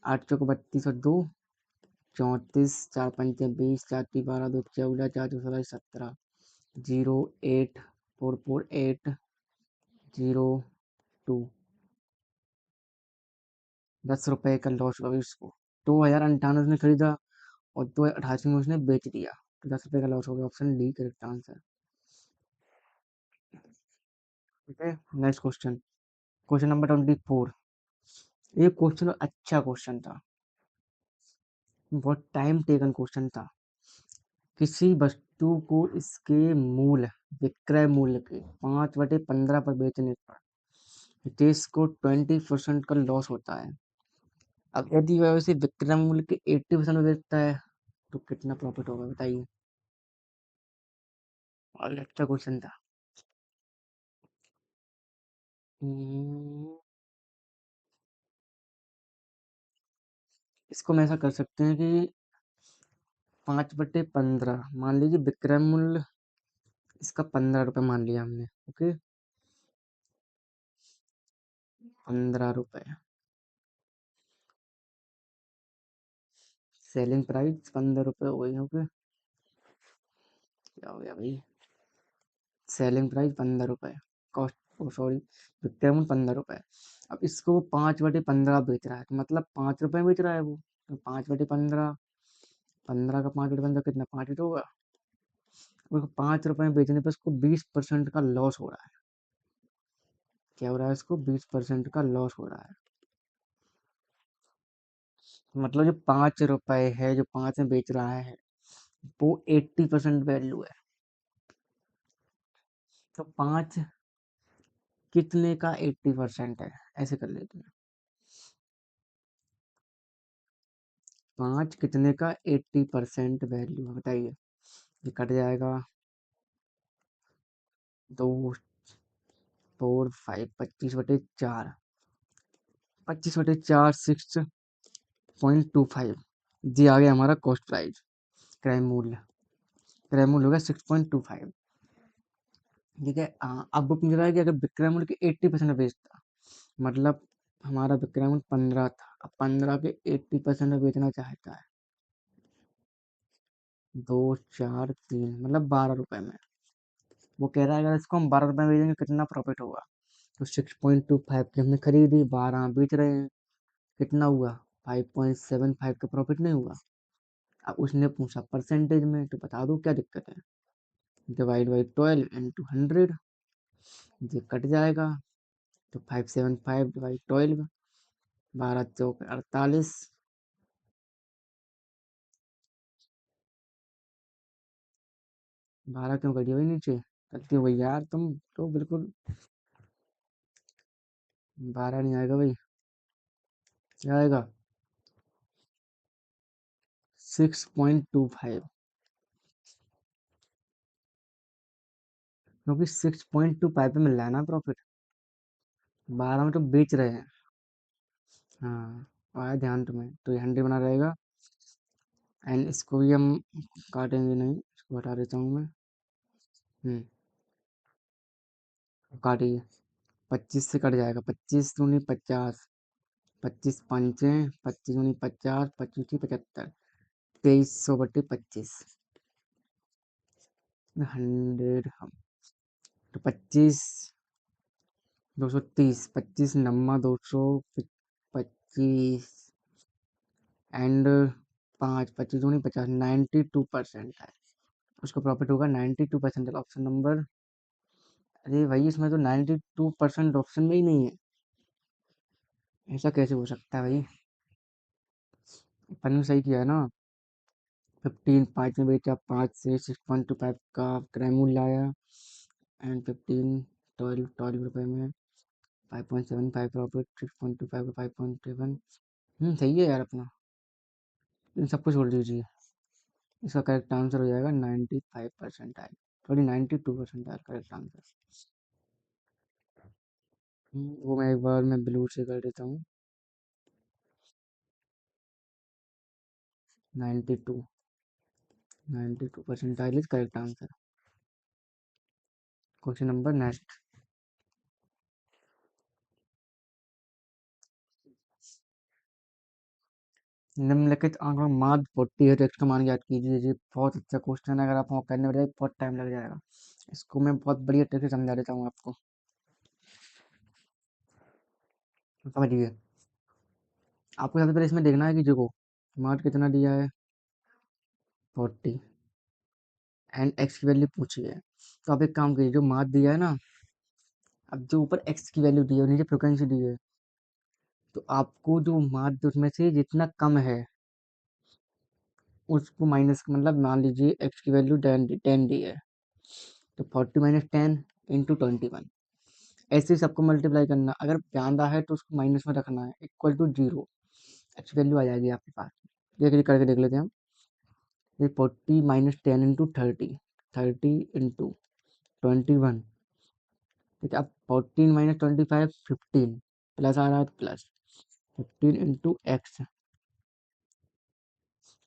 S1: 8 × 4 = 32 और 2 34। 4 × 5 = 20, 4 × 3 = 12, 2 × 14, 4 × 16 = 17। 0844802। 10 रुपए का लॉस हुआ भाई उसको। 2098 उसने खरीदा और 2088 में उसने बेच दिया। तो 10 रुपए का लॉस हो गया। Option D correct answer. ठीक है, नेक्स्ट क्वेश्चन। Question number 24। ये क्वेश्चन अच्छा क्वेश्चन था, बहुत टाइम टेकन क्वेश्चन था। किसी वस्तु को इसके मूल्य, विक्रय मूल्य के 5/15 पर बेचने पर हितेश को 20% का लॉस होता है। अब यदि वह उसे विक्रय मूल्य के 80% में बेचता है तो कितना प्रॉफिट होगा बताइए। और अच्छा क्वेश्चन था। हम्म, इसको हम ऐसा कर सकते हैं कि 5/15 मान लीजिए, विक्रय मूल्य इसका 15 रुपये मान लिया हमने। ओके। ₹15। सेलिंग प्राइस ₹15 वही हो गया। क्या हो गया भाई? सेलिंग प्राइस ₹15, कॉस्ट सॉरी विक्रय मूल्य ₹15। अब इसको वो 5/15 बेच रहा है, तो मतलब ₹5 बेच रहा है वो। तो 5/15, 15 का 5/15 कितना, 5 होगा। उसको ₹5 बेचने पर उसको 20% का लॉस हो रहा है। क्या हो रहा है? इसको 20% का लॉस हो रहा है। मतलब जो ₹5 है, जो 5 में बेच रहा है, वो 80% वैल्यू है। तो 5 कितने का 80% है, ऐसे कर लेते हैं। 5 कितने का 80% वैल्यू है, बताइए। ये कट जाएगा। 2, 4, 5, 25/4, 25/4, 6.25। जी आ गया हमारा कॉस्ट प्राइस, क्रय मूल्य। क्रय मूल्य होगा 6.25। ठीक है। अब वो पूछ रहा है कि अगर विक्रय मूल्य के 80% बेचता, मतलब हमारा विक्रय मूल्य 15 था, अब 15 के 80% में बेचना चाहता है। 2, 4, 3 मतलब ₹12 में। वो कह रहा है अगर इसको हम ₹12 में बेचेंगे कितना प्रॉफिट होगा। तो 6.25 की हमने खरीदी, 12 बेच रहे हैं, कितना हुआ? 5.75 का प्रॉफिट नहीं हुआ। अब उसने पूछा परसेंटेज में, तो बता दो क्या दिक्कत है। डिवाइड बाई 12 × 100, ये कट जाएगा। तो 575/12, 12×4 = 48। 12 क्यों कटी हुई नीचे? गलती हो गई यार, तुम तो बिल्कुल। 12 नहीं आएगा भाई। क्या आएगा? 6.25, क्योंकि 6.25 पे मिल रहा है ना प्रॉफिट। 12 में तो बेच रहे हैं। हाँ, आया ध्यान तुम्हें, तो ये 100 बना रहेगा। एंड इसको भी हम काटेंगे नहीं, इसको हटा देता हूँ मैं। हम्म काटिए। 25 से कट जाएगा, 25 दूनी 50, 25 पंचे, 25 दूनी 50, 25 75, 2300/25। 100 हम, तो 25, 230, 25 नम्मा 225 एंड 5, 25 दूनी 50, 92% है। उसका प्रॉफिट होगा 92%। ऑप्शन नंबर, अरे भाई इसमें तो 92% ऑप्शन में ही नहीं है। ऐसा कैसे हो सकता है भाई? अपन ने सही किया है ना। 15 5 में बेचा, 5 से 6.25 का क्रय मूल्य लाया। एंड 15 12 रुपए में 5.75 प्रॉफिट, 6.25 का 5.7। सही है यार अपना। इन सबको छोड़ दीजिए। इसका करेक्ट आंसर हो जाएगा 95%। Sorry 92% correct answer. वो मैं एक बार मैं ब्लू से कर देता हूँ। 92, 92% is correct answer. Question number next. निम्नलिखित आंकड़ों में माध्य 40 है, तो इसका मान ज्ञात कीजिए। जी बहुत अच्छा क्वेश्चन है, अगर आप करने बैठे बहुत टाइम लग जाएगा। इसको मैं बहुत बढ़िया तरीके से समझा देता हूँ आपको, समझिए। आपको सबसे पहले इसमें देखना है कि देखो मार्ट कितना दिया है, 40, एंड एक्स की वैल्यू पूछी है। तो आप एक काम कीजिए, जो मार्ट दिया है ना, अब जो ऊपर एक्स की वैल्यू दी है और नीचे फ्रिक्वेंसी दी है, तो आपको जो मार्ट उसमें से जितना कम है उसको माइनस, मतलब मान लीजिए एक्स की वैल्यू 10 दी है, तो 40 - 10 × 21, ऐसे ही सबको मल्टीप्लाई करना। अगर ज़्यादा है तो उसको माइनस में रखना है, इक्वल टू 0, अच्छी वैल्यू आ जाएगी आपके पास। देखिए करके देख लेते हैं हम। ये 40 - 10 × 30, 30 × 21। ठीक है, अब 14 - 25 15, प्लस आ रहा है प्लस 15 × x।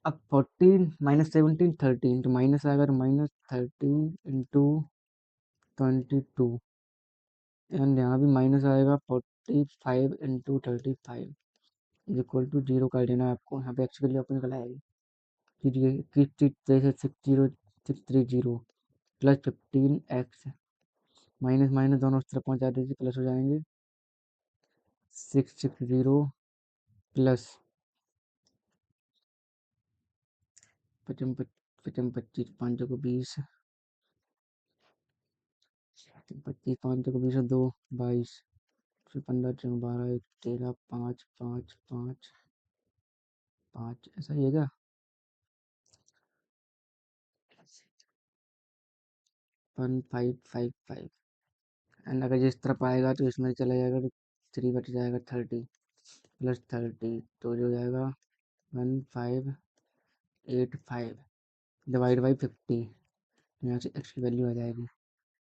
S1: अब 14 - 17 13, तो माइनस आएगा, तो -30 × 22, एंड यहाँ भी माइनस आएगा, 35 इंटू 35 इज इक्वल टू 0 कर देना है आपको। यहाँ पे एक्स की वैल्यू आपको निकल आएगी। जैसे 60630 प्लस 15x माइनस माइनस दोनों उस तरफ पहुँचा दीजिए, प्लस हो जाएंगे 660 प्लस 25 5 को 20 25 5 को 20 2 22 फिर 15 3 12 1 13 5 5 5 5 ऐसा ही है क्या? 1555 एंड अगर जिस तरफ आएगा तो इसमें चला जाएगा तो 3 बच जाएगा 30 प्लस 30 तो जो जाएगा 1585 डिवाइड बाई 50। यहाँ से एक्स की वैल्यू आ जाएगी।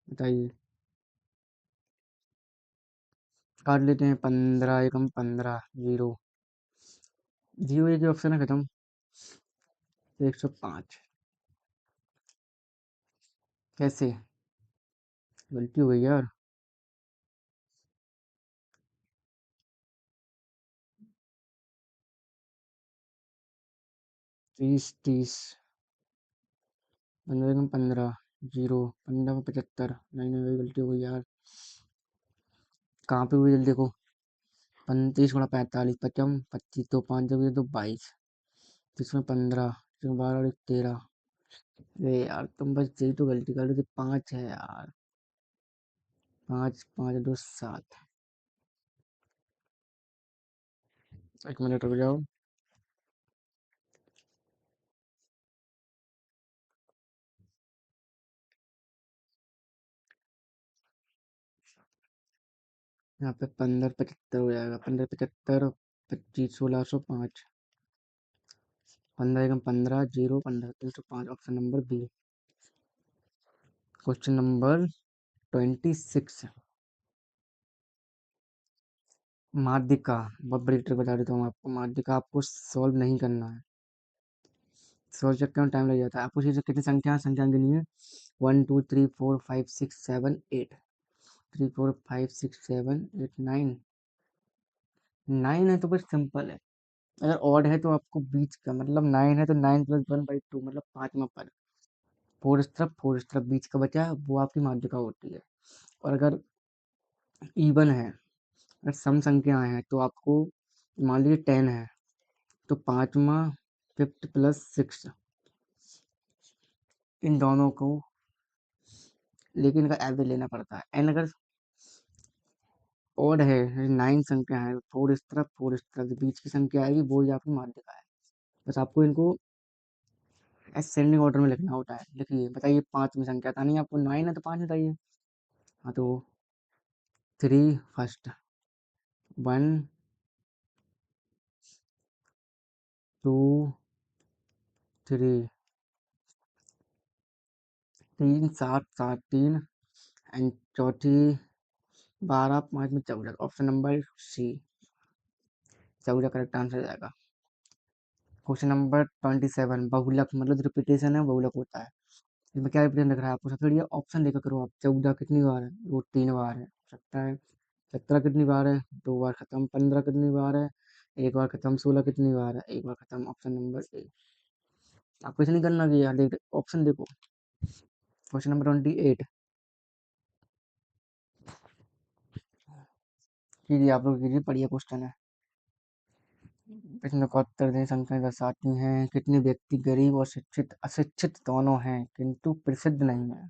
S1: बताइए, काट लेते हैं। 15 एकम 15 जीरो जीरो, एक ऑप्शन है खत्म। 105 कैसे? गलती हो गई यार। 30 15 एकम 15 जीरो 15 में 75 नहीं नहीं, गलती हो गई यार। कहाँ पे हुई जल्दी देखो। 35 गुणा 45 पचम 25 तो 5 जब तो 22 इसमें 15 इसमें 12 और 13। अरे यार तुम बस यही तो गलती कर रहे थे। 5 है यार। 5 5 2 7। 1 मिनट रुक जाओ। यहाँ पे 15 75 हो जाएगा। 15 75 25 1605 15 एकम 15 zero 15 305 option number B. Question number 26। माध्यिका, बहुत बड़ी ट्रिक बता देता हूँ आपको। माध्यिका आपको सॉल्व नहीं करना है। सॉल्व चेक करने टाइम लग जाता है। आपको चीज़ें कितनी संख्या गिनी है? 1 2 3 4 5 6 7 8 3 4 5 6 7 8 9 9 है तो बस सिंपल है। अगर ऑड है तो आपको बीच का मतलब 9 है तो 9 + 1/2 मतलब 5वां पद। फोर इस तरफ बीच का बचा है वो आपकी माध्यिका होती है। और अगर इवन है, अगर सम संख्याएं हैं तो आपको मान लीजिए 10 है तो 5वां 5th + 6 इन दोनों को लेकिन इनका एवरेज लेना पड़ता है। एंड अगर ऑड है 9 संख्या है, फोर इस तरफ जो बीच की संख्या आएगी वो ही आपकी माध्यिका है। बस आपको इनको असेंडिंग ऑर्डर में लिखना होता है। लिखिए, बताइए 5वीं संख्या था नहीं आपको 9 है तो 5 बताइए। हाँ तो 3 फर्स्ट 1 2 3 3 7 7 3 एंड चौथी 12 5 में 14। Option number C 14 correct answer जाएगा। Question number 27। बहुलक मतलब रिपीटेशन है, बहुलक होता है। इसमें क्या रिपीटेशन लग रहा है आपको? सबसे बढ़िया ऑप्शन देखा करो आप। 14 कितनी बार है? वो 3 बार है सकता है। 17 कितनी बार है? 2 बार खत्म। 15 कितनी बार है? 1 बार खत्म। 16 कितनी बार है? 1 बार खत्म। Option number A. आपको कुछ नहीं करना कि यार देख ऑप्शन देखो। क्वेश्चन नंबर 28 कीजिए, आप लोग कीजिए, बढ़िया क्वेश्चन है। प्रश्न का उत्तर दें। संख्या दर्शाती हैं कितने व्यक्ति गरीब और शिक्षित अशिक्षित दोनों हैं किंतु प्रसिद्ध नहीं है।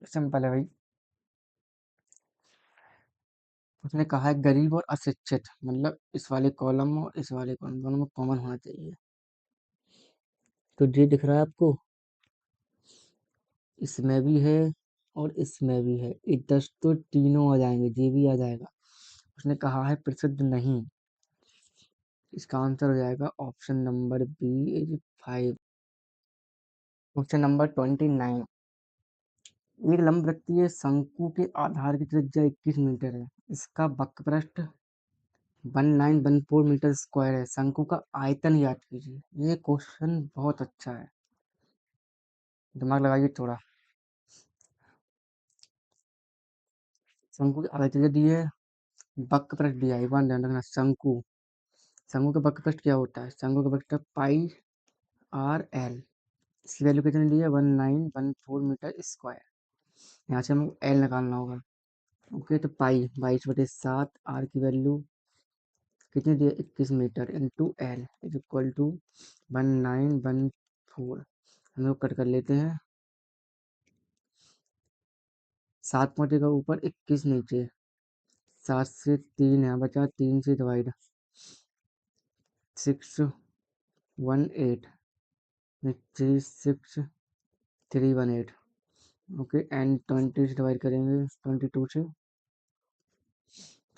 S1: सिंपल है भाई। उसने कहा है गरीब और अशिक्षित मतलब इस वाले कॉलम और इस वाले कॉलम दोनों में कॉमन होना चाहिए। तो ये दिख रहा है आपको, इसमें भी है और इसमें भी है। इधर तो तीनों आ जाएंगे, ये भी आ जाएगा। उसने कहा है प्रसिद्ध नहीं। इसका आंसर हो जाएगा option number B is 5। Question number 29। एक लंब वृत्तीय शंकु के आधार की त्रिज्या 21 मीटर है। इसका वक्रपृष्ठ 1914 मीटर स्क्वायर है। शंकु का आयतन याद कीजिए। ये क्वेश्चन बहुत अच्छा है, दिमाग लगाइए थोड़ा। शंकु की आकृति दी है, वक्र पृष्ठ दिया है, एक बार ध्यान रखना। शंकु, शंकु का वक्र पृष्ठ क्या होता है? शंकु का वक्र पाई आर एल, इसकी वैल्यू कितनी दी है? 1914 मीटर स्क्वायर। यहाँ से हमको एल निकालना होगा। ओके, तो पाई 22/7, आर की वैल्यू कितनी दी है? 21 metre, into L is equal to 1914। हम लोग कट कर लेते हैं। 7 पहुंचेगा ऊपर, 21 नीचे, 7 से 3 है बचा, 3 से डिवाइड, 618, 36318। ओके, एंड 20 से डिवाइड करेंगे, 22 से,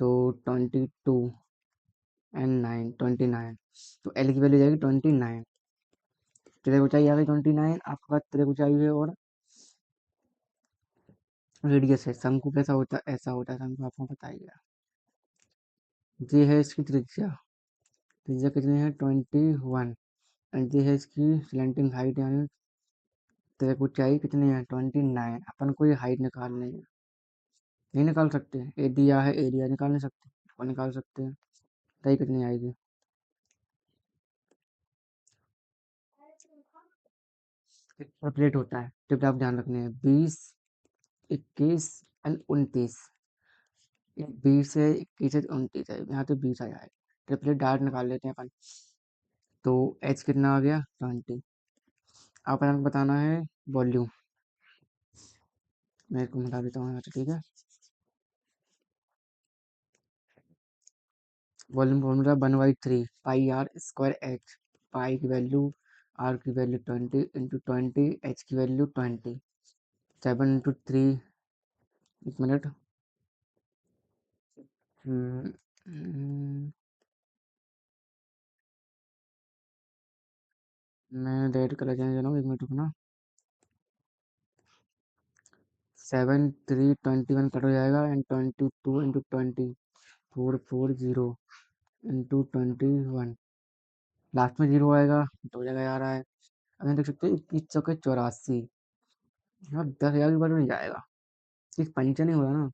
S1: तो 22 एंड 9, 29। तो एल की वैल्यू जाएगी 29। त्रिक ऊंचाई आ गई 29 आपके पास। त्रिक ऊंचाई है और रेडियस है। शंकु कैसा होता है? ऐसा होता है शंकु, आपको पता ही है। ये है इसकी त्रिज्या, त्रिज्या कितनी है? 21। एंड ये है इसकी स्लैंटिंग हाइट, यानी त्रिक ऊंचाई कितनी है? 29। अपन को ये हाइट निकालनी है। नहीं निकाल सकते? ए दिया है, एरिया निकाल नहीं सकते? और निकाल सकते हैं। तय कितनी आएगी? कितना प्लेट होता है? टिप आप ध्यान रखने हैं, 20, 21 एंड 29। 20 है, 21 है, 29 है, यहाँ तो 20 आया है। ट्रिपलेट डायरेक्ट निकाल लेते हैं अपन। तो एच कितना आ गया? 20। आप अपन को बताना है वॉल्यूम। मैं इसको मिटा देता हूँ यहाँ से, ठीक है। Volume formula 1/3 pi r square h. Pi की वैल्यू, आर की वैल्यू 20 इंटू 20, एच की वैल्यू 20। 7 इंटू 3, एक मिनट। हम्म, हम्म, मैं डेट करा जाने जा रहा हूँ, एक मिनट रुकना। 7 3 21 कट हो जाएगा, एंड 22 इंटू 20, 440 इंटू 21। लास्ट में जीरो आएगा, दो जगह आ रहा है। अब देख सकते हैं 21 चौके 84। हाँ, 10,000 के बारे में नहीं जाएगा, इस पंचर नहीं हो रहा ना।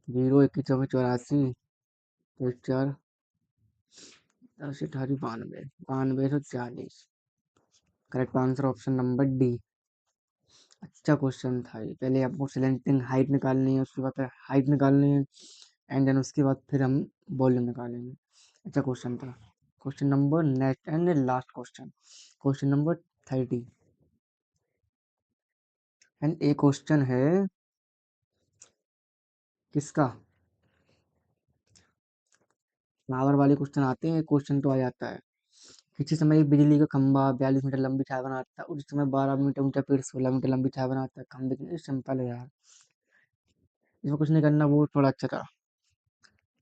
S1: 0 21 चौके 84, तो 4, 10 18 92, 9240। Correct answer option number D. अच्छा क्वेश्चन था ये। पहले आपको सिलेंटिंग हाइट निकालनी है, उसके बाद फिर हाइट निकालनी है, एंड देन उसके बाद फिर हम वॉल्यूम निकालेंगे। अच्छा क्वेश्चन था। Question number next and last question, question number 30। And एक क्वेश्चन है किसका? पावर वाले क्वेश्चन आते हैं, क्वेश्चन तो आ जाता है। किसी समय एक बिजली का खंभा 42 मीटर लंबी छाया बनाता है, उस समय 12 मीटर ऊंचा पेड़ 16 मीटर लंबी छाया बनाता है। खंभे की सिंपल है यार, इसमें कुछ नहीं करना, वो थोड़ा अच्छा था।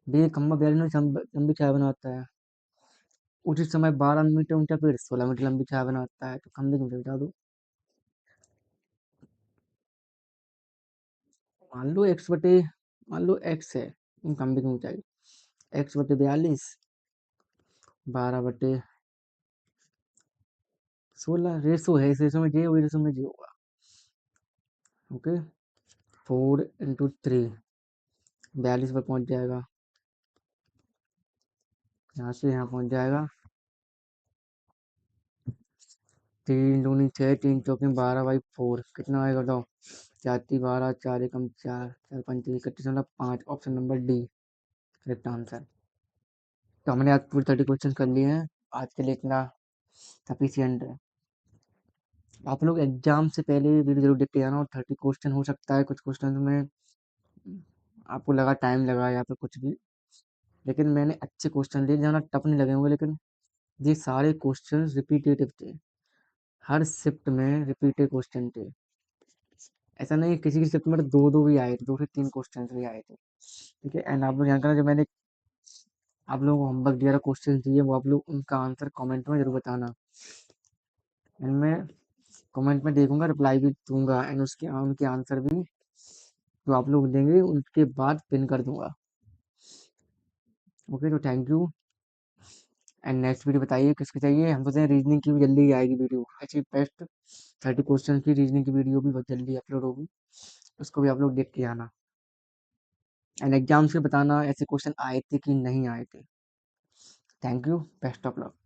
S1: ये खंभा 42 मीटर लंबी छाया बनाता है, उसी समय 12 मीटर ऊंचा पेड़ 16 मीटर लंबी छाया बनाता है, तो खंभे की ऊंचाई बता दो। मान लो एक्स बटे, मान लो एक्स है खंभे की ऊंचाई, x/42, 12/16, रेसो है, इस रेसो में जे, वही रेसो में जे होगा। ओके, 4 इंटू 3, 42 पर पहुंच जाएगा, यहाँ से यहाँ पहुंच जाएगा। 3 दूनी 6, 3 चौके 12/4, कितना आएगा बताओ? 4×3 12, 4 एकम 4, 4×5 31.5। Option number D correct answer. तो हमने आज पूरे 30 क्वेश्चन कर लिए हैं। आज के लिए इतना सफिशियंट है। आप लोग एग्जाम से पहले वीडियो जरूर देखते जाना, और 30 क्वेश्चन हो सकता है कुछ क्वेश्चन में आपको लगा टाइम लगा या फिर कुछ भी, लेकिन मैंने अच्छे क्वेश्चन लिए, ज़्यादा टफ नहीं लगे होंगे, लेकिन ये सारे क्वेश्चन रिपीटेटिव थे। हर शिफ्ट में रिपीटेड क्वेश्चन थे। ऐसा नहीं किसी की शिफ्ट में तो दो दो भी आए थे, 2 से 3 क्वेश्चन भी आए थे। ठीक है, एंड आप लोग यहाँ करना, जो मैंने आप लोगों को होमवर्क दिया था, क्वेश्चन दिए, वो आप लोग उनका आंसर कमेंट में जरूर बताना। एंड मैं कमेंट में देखूंगा, रिप्लाई भी दूंगा, एंड उसके उनके आंसर भी जो आप लोग देंगे उनके बाद पिन कर दूंगा। ओके, तो thank you. And next video बताइए किसकी चाहिए। हम सोच रहे हैं रीजनिंग की भी जल्दी आएगी वीडियो, ऐसी बेस्ट 30 क्वेश्चन की रीजनिंग की वीडियो भी बहुत जल्दी अपलोड होगी। उसको भी आप लोग देख के आना। एंड एग्जाम से बताना ऐसे क्वेश्चन आए थे कि नहीं आए थे। Thank you, best of luck.